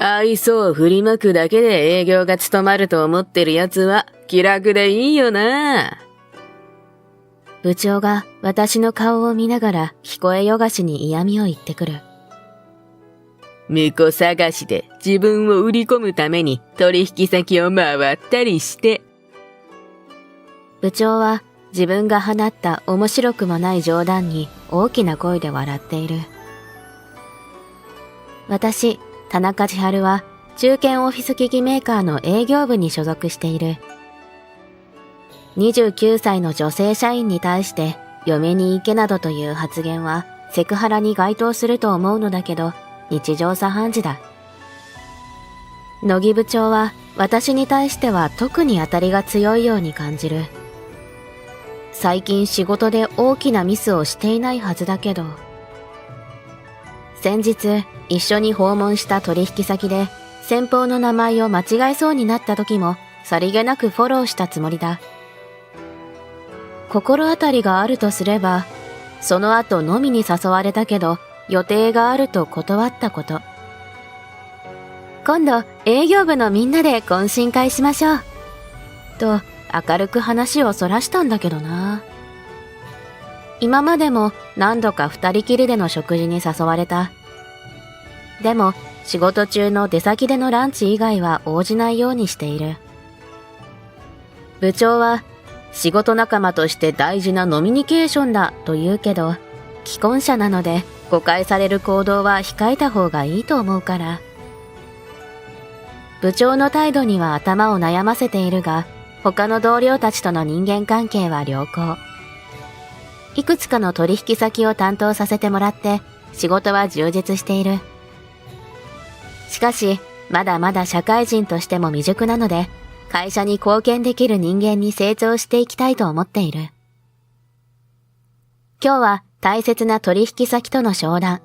愛想を振りまくだけで営業が務まると思ってる奴は気楽でいいよな。部長が私の顔を見ながら聞こえよがしに嫌味を言ってくる。婿探しで自分を売り込むために取引先を回ったりして。部長は自分が放った面白くもない冗談に大きな声で笑っている。私、田中千春は中堅オフィス機器メーカーの営業部に所属している。29歳の女性社員に対して嫁に行けなどという発言はセクハラに該当すると思うのだけど、日常茶飯事だ。乃木部長は私に対しては特に当たりが強いように感じる。最近仕事で大きなミスをしていないはずだけど。先日一緒に訪問した取引先で先方の名前を間違えそうになった時もさりげなくフォローしたつもりだ。心当たりがあるとすれば、その後飲みに誘われたけど予定があると断ったこと。今度営業部のみんなで懇親会しましょう。と明るく話をそらしたんだけどな。今までも何度か二人きりでの食事に誘われた。でも仕事中の出先でのランチ以外は応じないようにしている。部長は仕事仲間として大事なノミニケーションだと言うけど、既婚者なので誤解される行動は控えた方がいいと思うから。部長の態度には頭を悩ませているが、他の同僚たちとの人間関係は良好。いくつかの取引先を担当させてもらって仕事は充実している。しかしまだまだ社会人としても未熟なので、会社に貢献できる人間に成長していきたいと思っている。今日は大切な取引先との商談。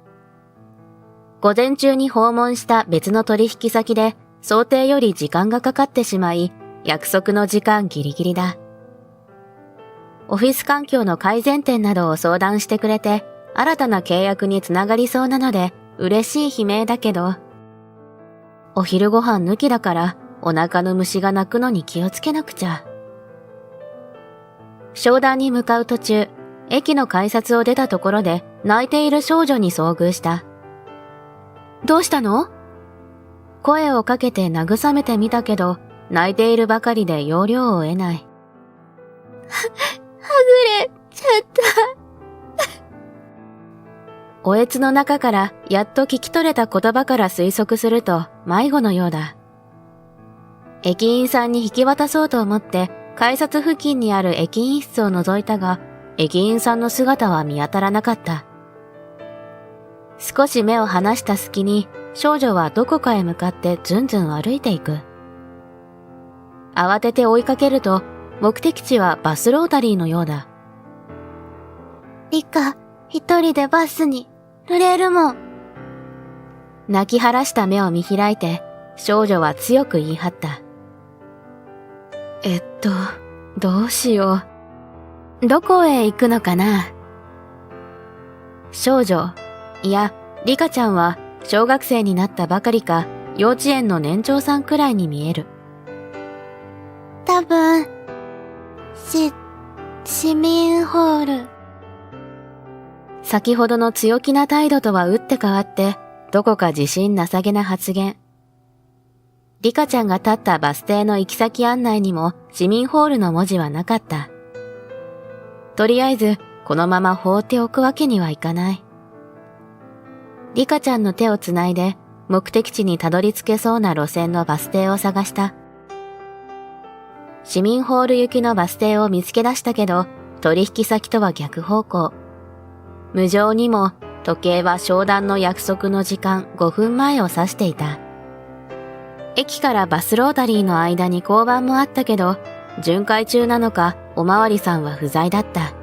午前中に訪問した別の取引先で想定より時間がかかってしまい、約束の時間ギリギリだ。オフィス環境の改善点などを相談してくれて、新たな契約につながりそうなので嬉しい悲鳴だけど、お昼ご飯抜きだからお腹の虫が鳴くのに気をつけなくちゃ。商談に向かう途中、駅の改札を出たところで泣いている少女に遭遇した。どうしたの？声をかけて慰めてみたけど、泣いているばかりで要領を得ない。はぐれちゃった。おえつの中からやっと聞き取れた言葉から推測すると迷子のようだ。駅員さんに引き渡そうと思って改札付近にある駅員室を覗いたが、駅員さんの姿は見当たらなかった。少し目を離した隙に少女はどこかへ向かってずんずん歩いていく。慌てて追いかけると、目的地はバスロータリーのようだ。リカ、一人でバスに乗れるもん。泣き晴らした目を見開いて、少女は強く言い張った。どうしよう。どこへ行くのかな？少女、いや、リカちゃんは小学生になったばかりか、幼稚園の年長さんくらいに見える。多分、市民ホール。先ほどの強気な態度とは打って変わって、どこか自信なさげな発言。リカちゃんが立ったバス停の行き先案内にも市民ホールの文字はなかった。とりあえず、このまま放っておくわけにはいかない。リカちゃんの手をつないで、目的地にたどり着けそうな路線のバス停を探した。市民ホール行きのバス停を見つけ出したけど、取引先とは逆方向。無情にも時計は商談の約束の時間5分前を指していた。駅からバスロータリーの間に交番もあったけど、巡回中なのかおまわりさんは不在だった。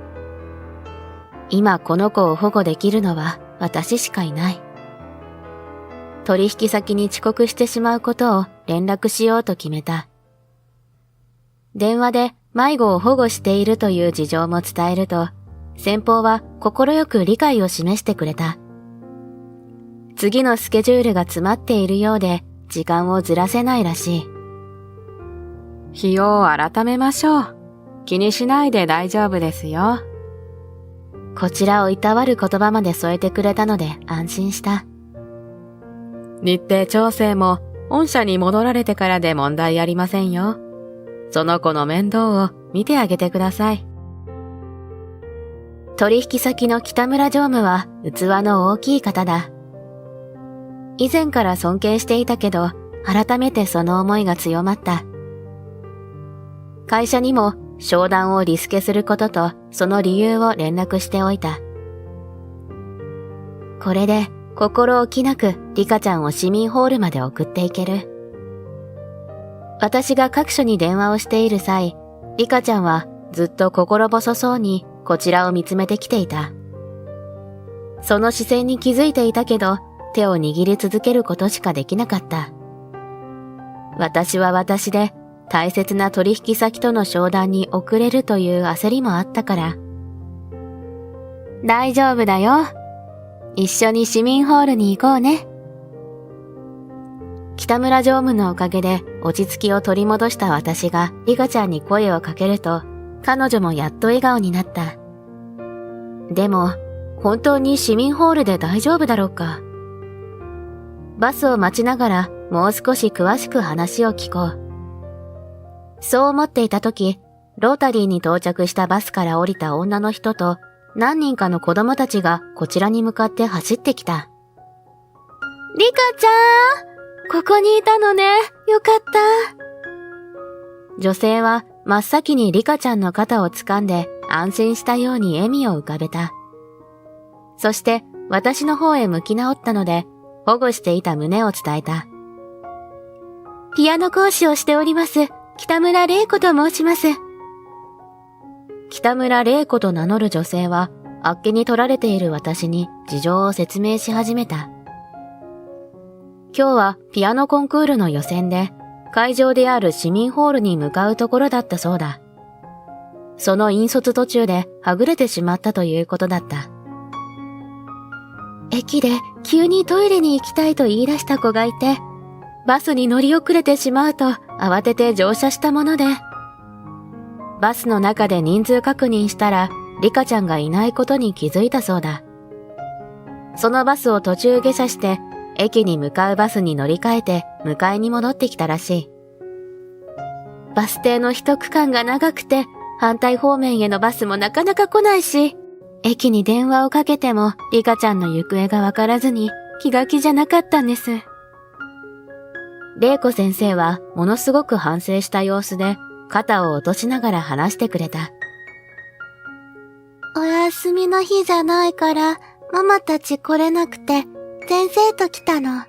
今この子を保護できるのは私しかいない。取引先に遅刻してしまうことを連絡しようと決めた。電話で迷子を保護しているという事情も伝えると、先方は快く理解を示してくれた。次のスケジュールが詰まっているようで、時間をずらせないらしい。日を改めましょう。気にしないで大丈夫ですよ。こちらをいたわる言葉まで添えてくれたので安心した。日程調整も御社に戻られてからで問題ありませんよ。その子の面倒を見てあげてください。取引先の北村常務は器の大きい方だ。以前から尊敬していたけど、改めてその思いが強まった。会社にも商談をリスケすることとその理由を連絡しておいた。これで心置きなくリカちゃんを市民ホールまで送っていける。私が各所に電話をしている際、リカちゃんはずっと心細そうにこちらを見つめてきていた。その視線に気づいていたけど、手を握り続けることしかできなかった。私は私で大切な取引先との商談に遅れるという焦りもあったから。大丈夫だよ。一緒に市民ホールに行こうね。北村常務のおかげで落ち着きを取り戻した私がリカちゃんに声をかけると、彼女もやっと笑顔になった。でも、本当に市民ホールで大丈夫だろうか。バスを待ちながらもう少し詳しく話を聞こう。そう思っていた時、ロータリーに到着したバスから降りた女の人と何人かの子供たちがこちらに向かって走ってきた。リカちゃん、ここにいたのね。よかった。女性は真っ先にリカちゃんの肩を掴んで安心したように笑みを浮かべた。そして私の方へ向き直ったので保護していた旨を伝えた。ピアノ講師をしております。北村玲子と申します。北村玲子と名乗る女性はあっけに取られている私に事情を説明し始めた。今日はピアノコンクールの予選で会場である市民ホールに向かうところだったそうだ。その引率途中ではぐれてしまったということだった。駅で急にトイレに行きたいと言い出した子がいて、バスに乗り遅れてしまうと慌てて乗車したもので、バスの中で人数確認したらリカちゃんがいないことに気づいたそうだ。そのバスを途中下車して駅に向かうバスに乗り換えて迎えに戻ってきたらしい。バス停の一区間が長くて反対方面へのバスもなかなか来ないし、駅に電話をかけてもリカちゃんの行方がわからずに気が気じゃなかったんです。玲子先生はものすごく反省した様子で肩を落としながら話してくれた。お休みの日じゃないからママたち来れなくて先生と来たの。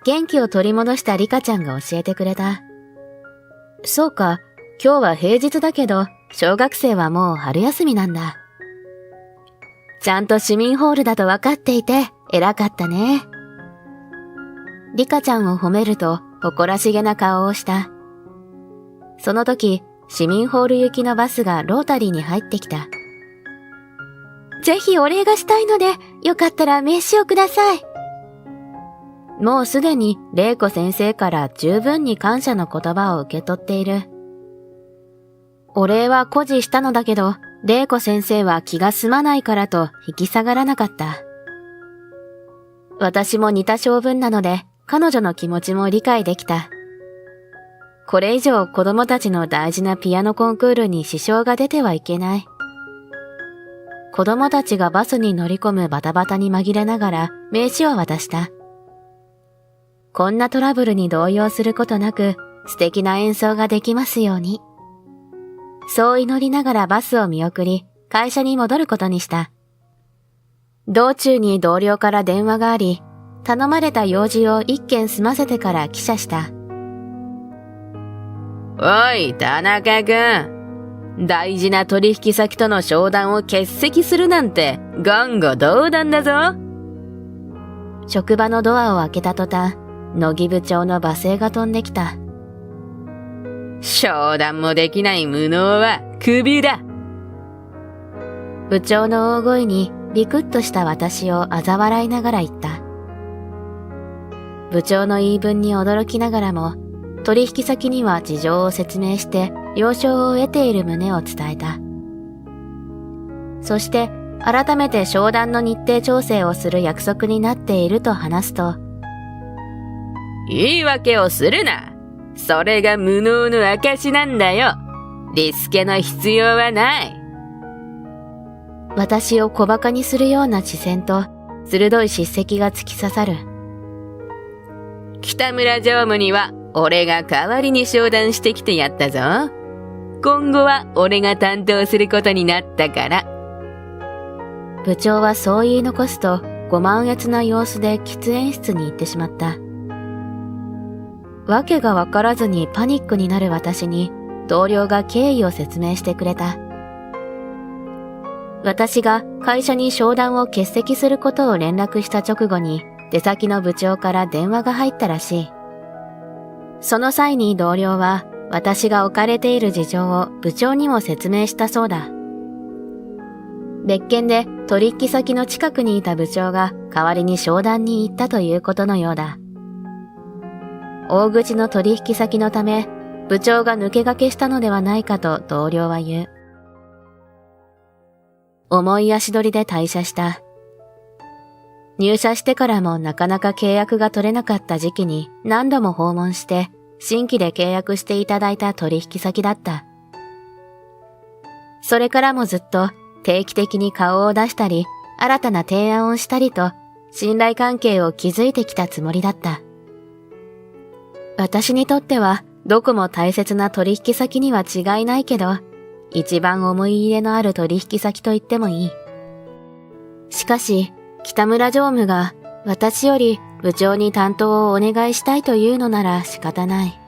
元気を取り戻したリカちゃんが教えてくれた。そうか、今日は平日だけど小学生はもう春休みなんだ。ちゃんと市民ホールだと分かっていて偉かったね。リカちゃんを褒めると誇らしげな顔をした。その時、市民ホール行きのバスがロータリーに入ってきた。ぜひお礼がしたいので、よかったら名刺をください。もうすでに玲子先生から十分に感謝の言葉を受け取っている。お礼は誇示したのだけど、玲子先生は気が済まないからと引き下がらなかった。私も似た性分なので、彼女の気持ちも理解できた。これ以上子供たちの大事なピアノコンクールに支障が出てはいけない。子供たちがバスに乗り込むバタバタに紛れながら名刺を渡した。こんなトラブルに動揺することなく素敵な演奏ができますように。そう祈りながらバスを見送り会社に戻ることにした。道中に同僚から電話があり、頼まれた用事を一件済ませてから帰社した。おい、田中くん。大事な取引先との商談を欠席するなんて言語道断だぞ。職場のドアを開けた途端、乃木部長の罵声が飛んできた。商談もできない無能はクビだ。部長の大声にビクッとした私を嘲笑いながら言った。部長の言い分に驚きながらも、取引先には事情を説明して了承を得ている旨を伝えた。そして改めて商談の日程調整をする約束になっていると話すと、言い訳をするな。それが無能の証なんだよ。リスケの必要はない。私を小馬鹿にするような視線と鋭い叱責が突き刺さる。北村常務には俺が代わりに商談してきてやったぞ。今後は俺が担当することになったから。部長はそう言い残すとご満悦な様子で喫煙室に行ってしまった。わけがわからずにパニックになる私に同僚が経緯を説明してくれた。私が会社に商談を欠席することを連絡した直後に出先の部長から電話が入ったらしい。その際に同僚は私が置かれている事情を部長にも説明したそうだ。別件で取引先の近くにいた部長が代わりに商談に行ったということのようだ。大口の取引先のため部長が抜け駆けしたのではないかと同僚は言う。重い足取りで退社した。入社してからもなかなか契約が取れなかった時期に何度も訪問して新規で契約していただいた取引先だった。それからもずっと定期的に顔を出したり新たな提案をしたりと信頼関係を築いてきたつもりだった。私にとってはどこも大切な取引先には違いないけど、一番思い入れのある取引先と言ってもいい。しかし、北村常務が私より部長に担当をお願いしたいというのなら仕方ない。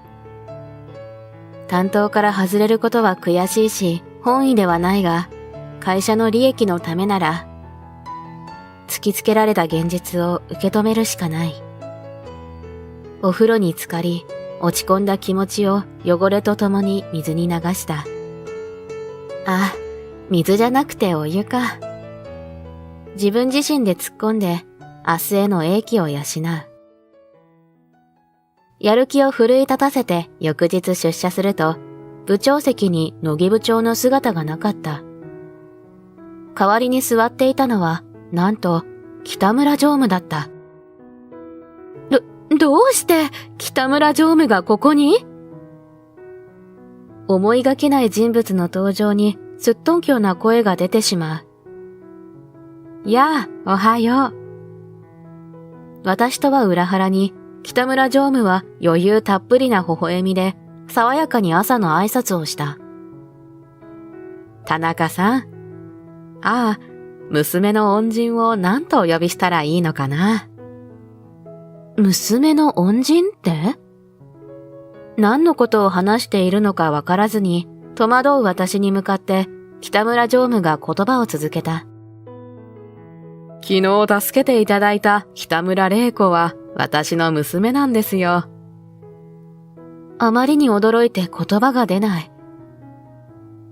担当から外れることは悔しいし、本意ではないが、会社の利益のためなら、突きつけられた現実を受け止めるしかない。お風呂に浸かり、落ち込んだ気持ちを汚れとともに水に流した。あ、水じゃなくてお湯か。自分自身で突っ込んで明日への英気を養う。やる気を奮い立たせて翌日出社すると、部長席に乃木部長の姿がなかった。代わりに座っていたのは、なんと北村常務だった。どうして北村常務がここに？思いがけない人物の登場にすっとんきょうな声が出てしまう。やあ、おはよう。私とは裏腹に、北村常務は余裕たっぷりな微笑みで、爽やかに朝の挨拶をした。田中さん。ああ、娘の恩人を何とお呼びしたらいいのかな。娘の恩人って？何のことを話しているのかわからずに、戸惑う私に向かって、北村常務が言葉を続けた。昨日助けていただいた北村玲子は私の娘なんですよ。あまりに驚いて言葉が出ない。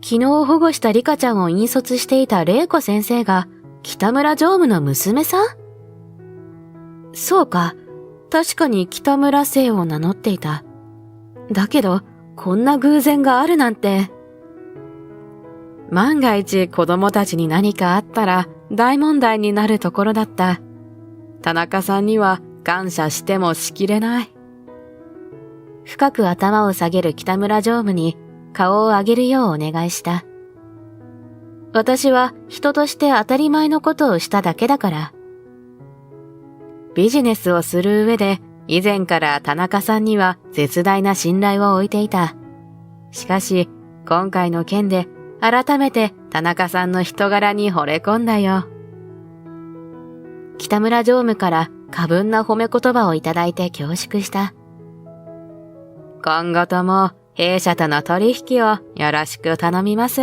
昨日保護したリカちゃんを引率していた玲子先生が北村常務の娘さん？そうか、確かに北村姓を名乗っていた。だけど、こんな偶然があるなんて。万が一子供たちに何かあったら大問題になるところだった。田中さんには感謝してもしきれない。深く頭を下げる北村常務に顔を上げるようお願いした。私は人として当たり前のことをしただけだから。ビジネスをする上で以前から田中さんには絶大な信頼を置いていた。しかし今回の件で改めて田中さんの人柄に惚れ込んだよ。北村常務から過分な褒め言葉をいただいて恐縮した。今後とも弊社との取引をよろしく頼みます。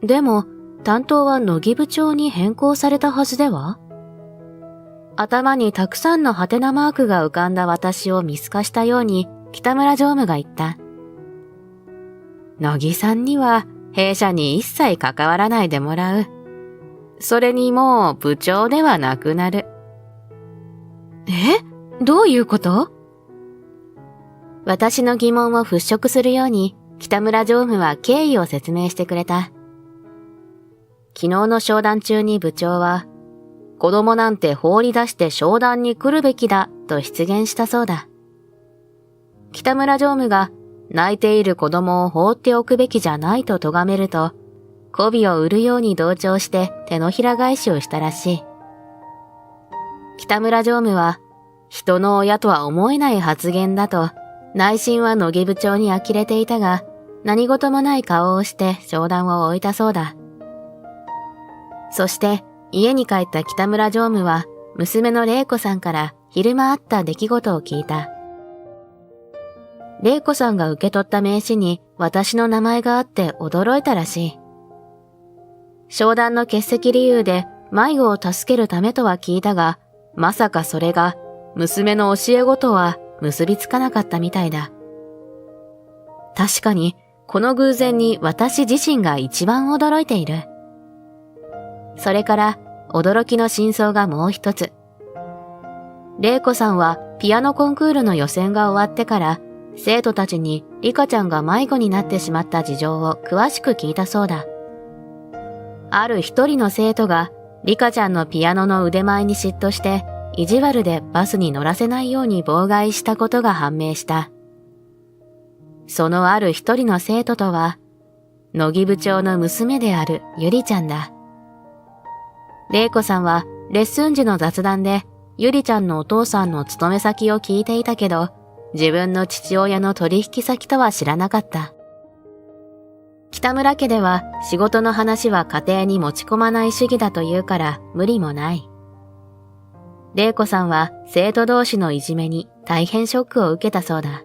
でも担当は乃木部長に変更されたはずでは？頭にたくさんのハテナマークが浮かんだ私を見透かしたように北村常務が言った。乃木さんには弊社に一切関わらないでもらう。それにもう部長ではなくなる。どういうこと？私の疑問を払拭するように北村常務は経緯を説明してくれた。昨日の商談中に部長は、子供なんて放り出して商談に来るべきだと出言したそうだ。北村常務が泣いている子供を放っておくべきじゃないと咎めると、媚びを売るように同調して手のひら返しをしたらしい。北村常務は、人の親とは思えない発言だと、内心は乃木部長に呆れていたが、何事もない顔をして商談を終えたそうだ。そして家に帰った北村常務は娘の玲子さんから昼間あった出来事を聞いた。玲子さんが受け取った名刺に私の名前があって驚いたらしい。商談の欠席理由で迷子を助けるためとは聞いたが、まさかそれが娘の教え子とは結びつかなかったみたいだ。確かにこの偶然に私自身が一番驚いている。それから驚きの真相がもう一つ。玲子さんはピアノコンクールの予選が終わってから生徒たちにリカちゃんが迷子になってしまった事情を詳しく聞いたそうだ。ある一人の生徒がリカちゃんのピアノの腕前に嫉妬して意地悪でバスに乗らせないように妨害したことが判明した。そのある一人の生徒とは乃木部長の娘であるゆりちゃんだ。玲子さんはレッスン時の雑談でゆりちゃんのお父さんの勤め先を聞いていたけど、自分の父親の取引先とは知らなかった。北村家では仕事の話は家庭に持ち込まない主義だというから無理もない。玲子さんは生徒同士のいじめに大変ショックを受けたそうだ。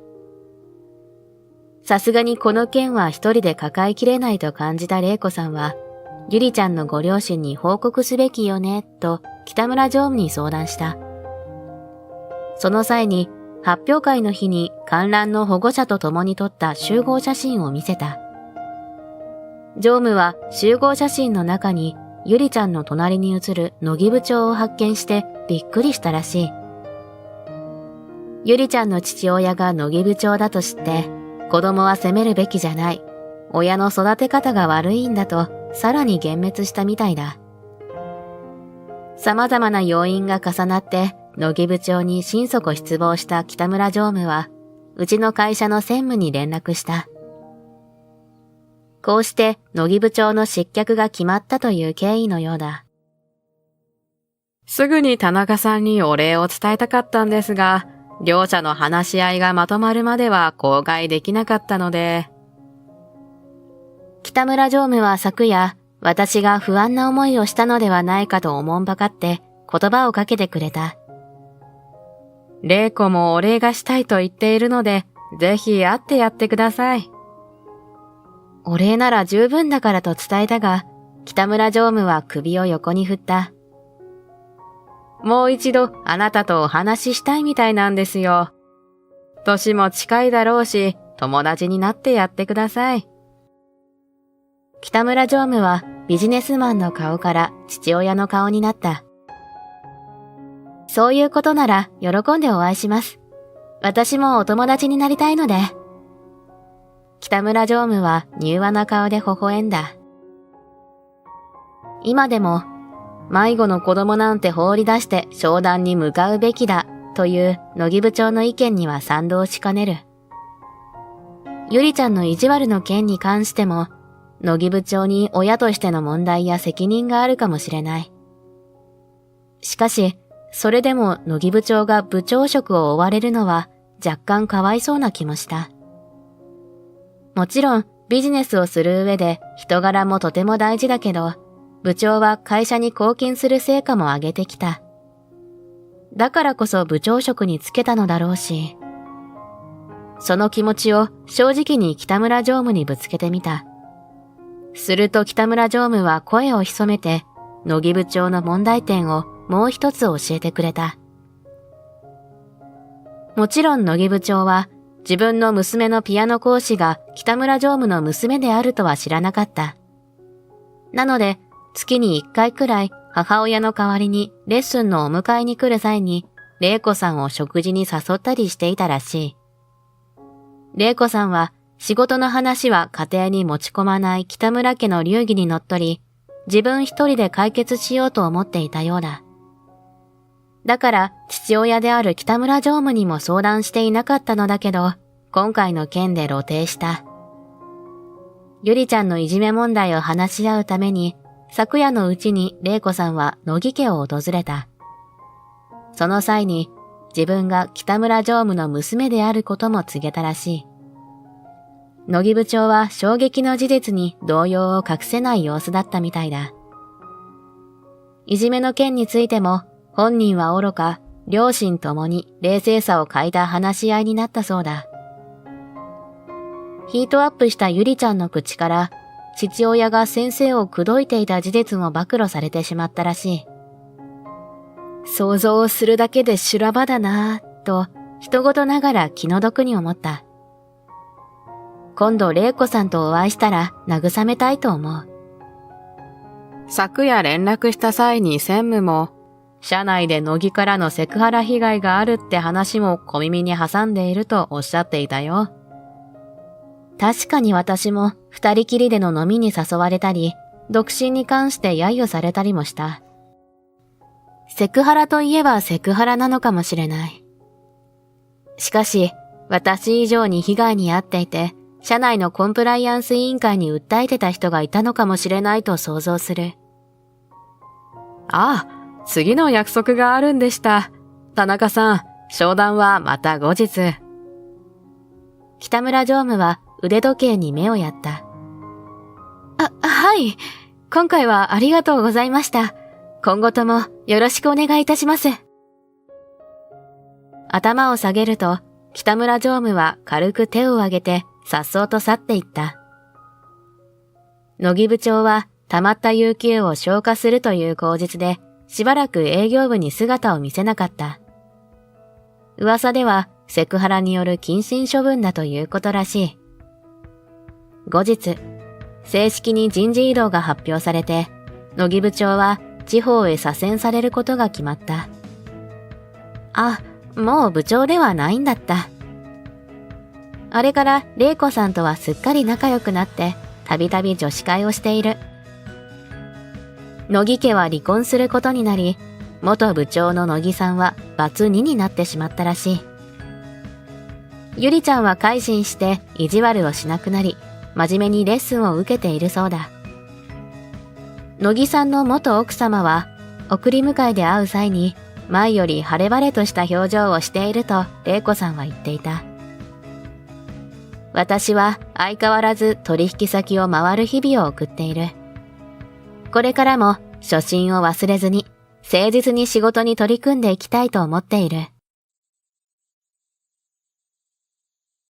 さすがにこの件は一人で抱えきれないと感じた玲子さんは、ゆりちゃんのご両親に報告すべきよね、と北村常務に相談した。その際に発表会の日に観覧の保護者と共に撮った集合写真を見せた。常務は集合写真の中にゆりちゃんの隣に写る乃木部長を発見してびっくりしたらしい。ゆりちゃんの父親が乃木部長だと知って、子供は責めるべきじゃない。親の育て方が悪いんだとさらに幻滅したみたいだ。様々な要因が重なって乃木部長に心底失望した北村常務は、うちの会社の専務に連絡した。こうして乃木部長の失脚が決まったという経緯のようだ。すぐに田中さんにお礼を伝えたかったんですが、両者の話し合いがまとまるまでは口外できなかったので。北村常務は昨夜、私が不安な思いをしたのではないかとおもんばかって言葉をかけてくれた。玲子もお礼がしたいと言っているので、ぜひ会ってやってください。お礼なら十分だからと伝えたが、北村常務は首を横に振った。もう一度あなたとお話ししたいみたいなんですよ。年も近いだろうし、友達になってやってください。北村常務はビジネスマンの顔から父親の顔になった。そういうことなら喜んでお会いします。私もお友達になりたいので。北村常務は柔和な顔で微笑んだ。今でも、迷子の子供なんて放り出して商談に向かうべきだという乃木部長の意見には賛同しかねる。ゆりちゃんの意地悪の件に関しても、乃木部長に親としての問題や責任があるかもしれない。しかし、それでも乃木部長が部長職を追われるのは若干かわいそうな気もした。もちろんビジネスをする上で人柄もとても大事だけど、部長は会社に貢献する成果も上げてきた。だからこそ部長職に就けたのだろうし、その気持ちを正直に北村常務にぶつけてみた。すると北村常務は声を潜めて、乃木部長の問題点をもう一つ教えてくれた。もちろん乃木部長は自分の娘のピアノ講師が北村常務の娘であるとは知らなかった。なので月に1回くらい母親の代わりにレッスンのお迎えに来る際に玲子さんを食事に誘ったりしていたらしい。玲子さんは仕事の話は家庭に持ち込まない北村家の流儀にのっとり、自分一人で解決しようと思っていたようだ。だから父親である北村常務にも相談していなかったのだけど、今回の件で露呈した。ゆりちゃんのいじめ問題を話し合うために、昨夜のうちに玲子さんは乃木家を訪れた。その際に自分が北村常務の娘であることも告げたらしい。乃木部長は衝撃の事実に動揺を隠せない様子だったみたいだ。いじめの件についても本人は愚か、両親ともに冷静さを欠いた話し合いになったそうだ。ヒートアップしたゆりちゃんの口から父親が先生を口説いていた事実も暴露されてしまったらしい。想像をするだけで修羅場だなぁと人事ながら気の毒に思った。今度玲子さんとお会いしたら慰めたいと思う。昨夜連絡した際に専務も、社内で乃木からのセクハラ被害があるって話も小耳に挟んでいるとおっしゃっていたよ。確かに私も二人きりでの飲みに誘われたり、独身に関して揶揄されたりもした。セクハラといえばセクハラなのかもしれない。しかし、私以上に被害に遭っていて、社内のコンプライアンス委員会に訴えてた人がいたのかもしれないと想像する。ああ、次の約束があるんでした。田中さん、商談はまた後日。北村常務は腕時計に目をやった。はい。今回はありがとうございました。今後ともよろしくお願いいたします。頭を下げると、北村常務は軽く手を挙げて、颯爽と去っていった。乃木部長は溜まった有給を消化するという口実で、しばらく営業部に姿を見せなかった。噂ではセクハラによる謹慎処分だということらしい。後日、正式に人事異動が発表されて、乃木部長は地方へ左遷されることが決まった。あ、もう部長ではないんだった。あれから玲子さんとはすっかり仲良くなって、たびたび女子会をしている。乃木家は離婚することになり、元部長の乃木さんはバツ2になってしまったらしい。ゆりちゃんは改心して意地悪をしなくなり、真面目にレッスンを受けているそうだ。乃木さんの元奥様は、送り迎えで会う際に、前より晴れ晴れとした表情をしていると玲子さんは言っていた。私は相変わらず取引先を回る日々を送っている。これからも初心を忘れずに、誠実に仕事に取り組んでいきたいと思っている。